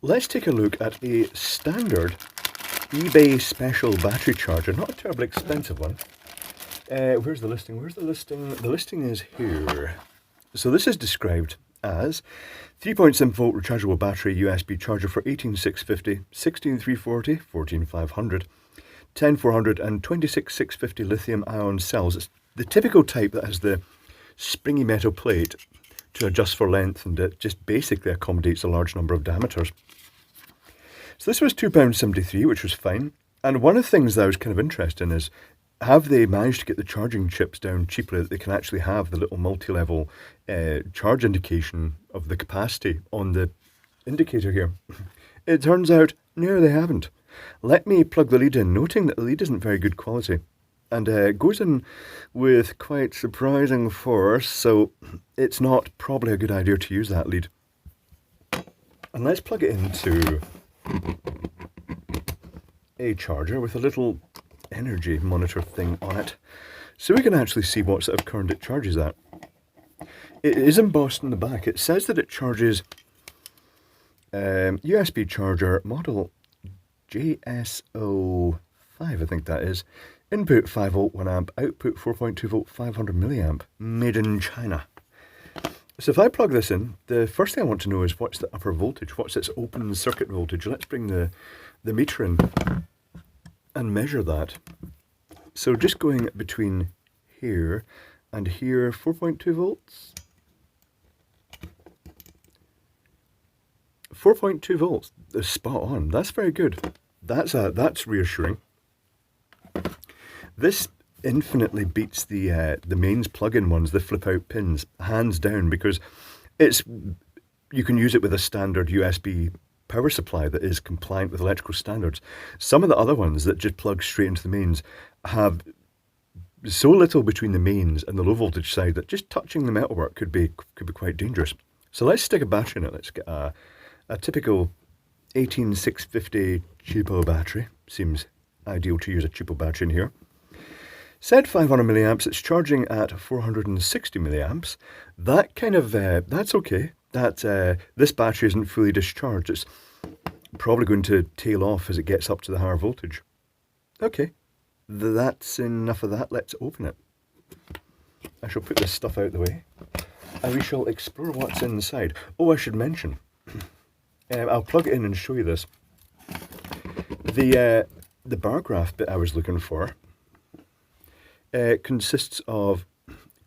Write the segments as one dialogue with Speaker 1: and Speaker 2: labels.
Speaker 1: let's take a look at a standard eBay special battery charger, not a terribly expensive one. Where's the listing? Where's the listing? The listing is here. So this is described as 3.7 volt rechargeable battery USB charger for 18650, 16340, 14500, 10400 and 26650 lithium ion cells. It's the typical type that has the springy metal plate to adjust for length, and it just basically accommodates a large number of diameters. So this was £2.73, which was fine. And one of the things that I was kind of interested in is, have they managed to get the charging chips down cheaply that they can actually have the little multi-level charge indication of the capacity on the indicator here? It turns out, no, they haven't. Let me plug the lead in, noting that the lead isn't very good quality. And it goes in with quite surprising force, so it's not probably a good idea to use that lead. And let's plug it into a charger with a little energy monitor thing on it, so we can actually see what sort of current it charges at. It is embossed in the back. It says that it charges USB charger model JSO5, I think that is. Input 5 volt 1 amp, output 4.2 volt 500 milliamp, made in China. So if I plug this in, the first thing I want to know is what's the upper voltage, what's its open circuit voltage. Let's bring the meter in and measure that. So just going between here and here, 4.2 volts. 4.2 volts, is spot on. That's very good. That's reassuring. This infinitely beats the mains plug-in ones, the flip-out pins, hands down, because you can use it with a standard USB power supply that is compliant with electrical standards. Some of the other ones that just plug straight into the mains have so little between the mains and the low voltage side that just touching the metalwork could be quite dangerous. So let's stick a battery in it. Let's get a typical 18650 cheapo battery. Seems ideal to use a cheapo battery in here. Said 500 milliamps, it's charging at 460 milliamps. That kind of, that's okay. This battery isn't fully discharged. It's probably going to tail off as it gets up to the higher voltage. Okay, that's enough of that. Let's open it. I shall put this stuff out the way, and we shall explore what's inside. Oh, I should mention, I'll plug it in and show you this. The bar graph bit I was looking for consists of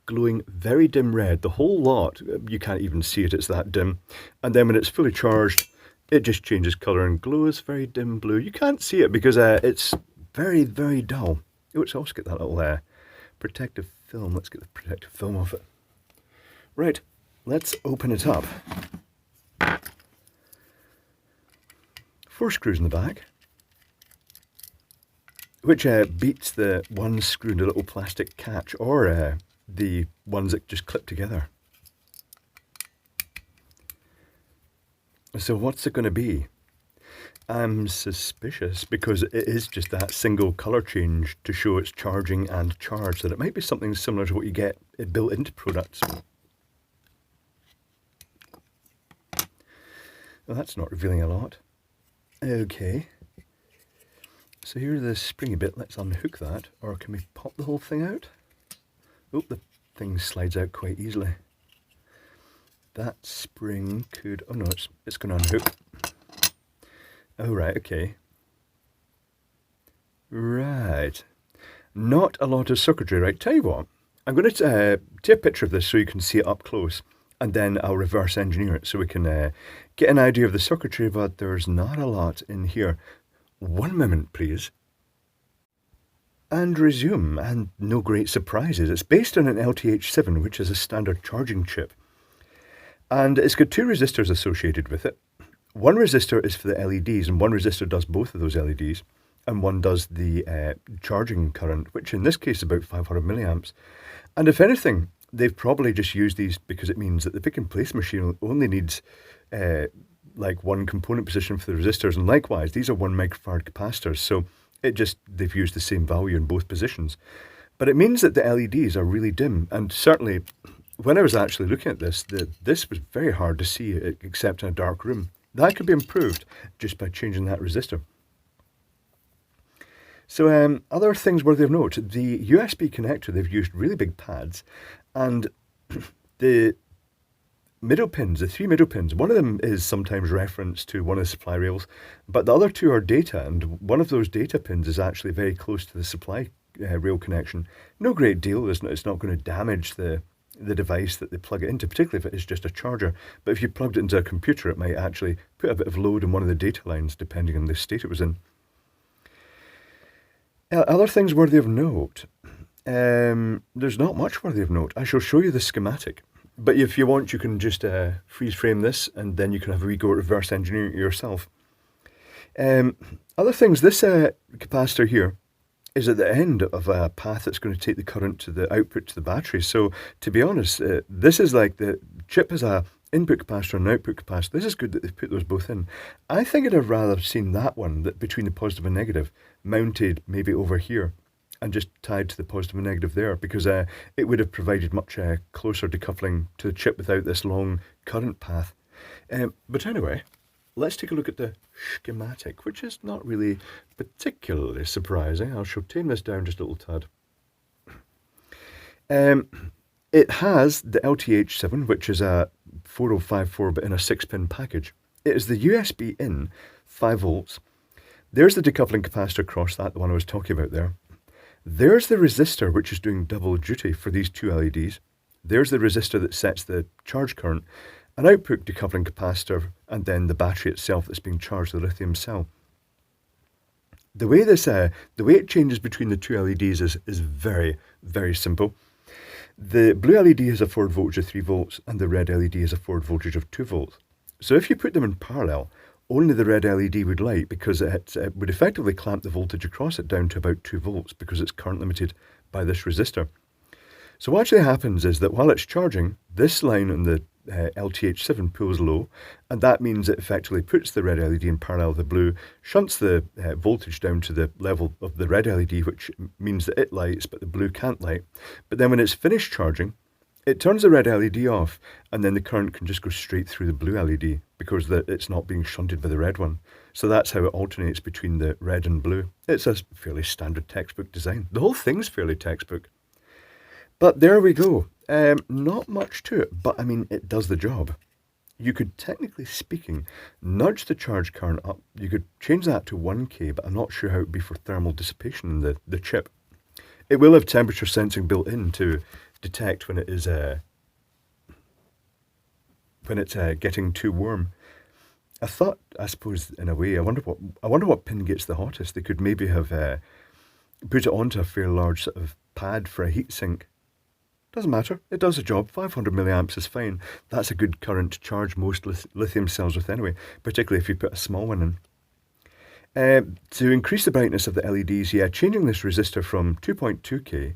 Speaker 1: glowing very dim red. The whole lot, you can't even see it, it's that dim. And then when it's fully charged, it just changes colour and glows very dim blue. You can't see it because it's very, very dull. Oh, let's also get that little protective film. Let's get the protective film off it. Right, let's open it up. 4 screws in the back, which beats the one screw in a little plastic catch, or the ones that just clip together. So what's it going to be? I'm suspicious, because it is just that single colour change to show it's charging and charged, that it might be something similar to what you get built into products. Well, that's not revealing a lot. Okay. So here's the springy bit. Let's unhook that, or can we pop the whole thing out? Oh, the thing slides out quite easily. That spring could... oh no, it's going to unhook. Oh right, okay. Right. Not a lot of circuitry, right? Tell you what, I'm going to take a picture of this so you can see it up close, and then I'll reverse engineer it so we can get an idea of the circuitry, but there's not a lot in here. One moment, please. And resume, and no great surprises. It's based on an LTH7, which is a standard charging chip. And it's got 2 resistors associated with it. One resistor is for the LEDs, and one resistor does both of those LEDs. And one does the charging current, which in this case is about 500 milliamps. And if anything, they've probably just used these because it means that the pick and place machine only needs like one component position for the resistors, and likewise these are 1 microfarad capacitors, so they've used the same value in both positions. But it means that the LEDs are really dim, and certainly when I was actually looking at this, this was very hard to see except in a dark room. That could be improved just by changing that resistor. So other things worthy of note, the USB connector, they've used really big pads, and the middle pins, the three middle pins, one of them is sometimes referenced to one of the supply rails, but the other two are data, and one of those data pins is actually very close to the supply rail connection. No great deal, it's not going to damage the device that they plug it into, particularly if it is just a charger. But if you plugged it into a computer, it might actually put a bit of load in one of the data lines, depending on the state it was in. Other things worthy of note. There's not much worthy of note. I shall show you the schematic. But if you want, you can just freeze frame this, and then you can have a wee go at reverse engineering it yourself. Other things, this capacitor here is at the end of a path that's going to take the current to the output to the battery. So to be honest, this is like the chip has a input capacitor and an output capacitor. This is good that they've put those both in. I think I'd have rather seen that one, that between the positive and negative, mounted maybe over here and just tied to the positive and negative there, because it would have provided much closer decoupling to the chip without this long current path. But anyway, let's take a look at the schematic, which is not really particularly surprising. I shall tame this down just a little tad. It has the LTH7, which is a 4054 but in a 6-pin package. It is the USB in 5 volts. There's the decoupling capacitor across that, the one I was talking about there. There's the resistor, which is doing double duty for these two LEDs. There's the resistor that sets the charge current, an output decoupling capacitor, and then the battery itself that's being charged, the lithium cell. The way it changes between the two LEDs is very, very simple. The blue LED has a forward voltage of 3 volts, and the red LED has a forward voltage of 2 volts. So if you put them in parallel, only the red LED would light, because it would effectively clamp the voltage across it down to about 2 volts, because it's current limited by this resistor. So what actually happens is that while it's charging, this line on the LTH7 pulls low, and that means it effectively puts the red LED in parallel with the blue, shunts the voltage down to the level of the red LED, which means that it lights, but the blue can't light. But then when it's finished charging, it turns the red LED off, and then the current can just go straight through the blue LED, because it's not being shunted by the red one. So that's how it alternates between the red and blue. It's a fairly standard textbook design. The whole thing's fairly textbook. But there we go. Not much to it, but I mean, it does the job. You could, technically speaking, nudge the charge current up. You could change that to 1K, but I'm not sure how it would be for thermal dissipation in the chip. It will have temperature sensing built in to detect when it is getting too warm. I suppose in a way, I wonder what pin gets the hottest. They could maybe have put it onto a fairly large sort of pad for a heatsink. Doesn't matter, it does the job. 500 milliamps is fine. That's a good current to charge most lithium cells with anyway, particularly if you put a small one in. To increase the brightness of the LEDs, changing this resistor from 2.2K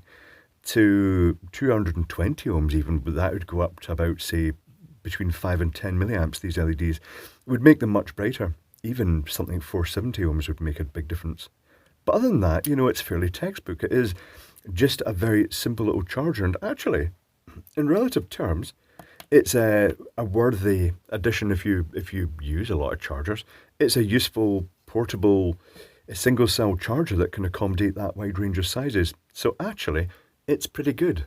Speaker 1: to 220 ohms even, but that would go up to about, say, between 5 and 10 milliamps, these LEDs, would make them much brighter. Even something 470 ohms would make a big difference. But other than that, it's fairly textbook. It is just a very simple little charger, and actually, in relative terms, it's a worthy addition if you use a lot of chargers. It's a useful, portable, single-cell charger that can accommodate that wide range of sizes. So actually, it's pretty good.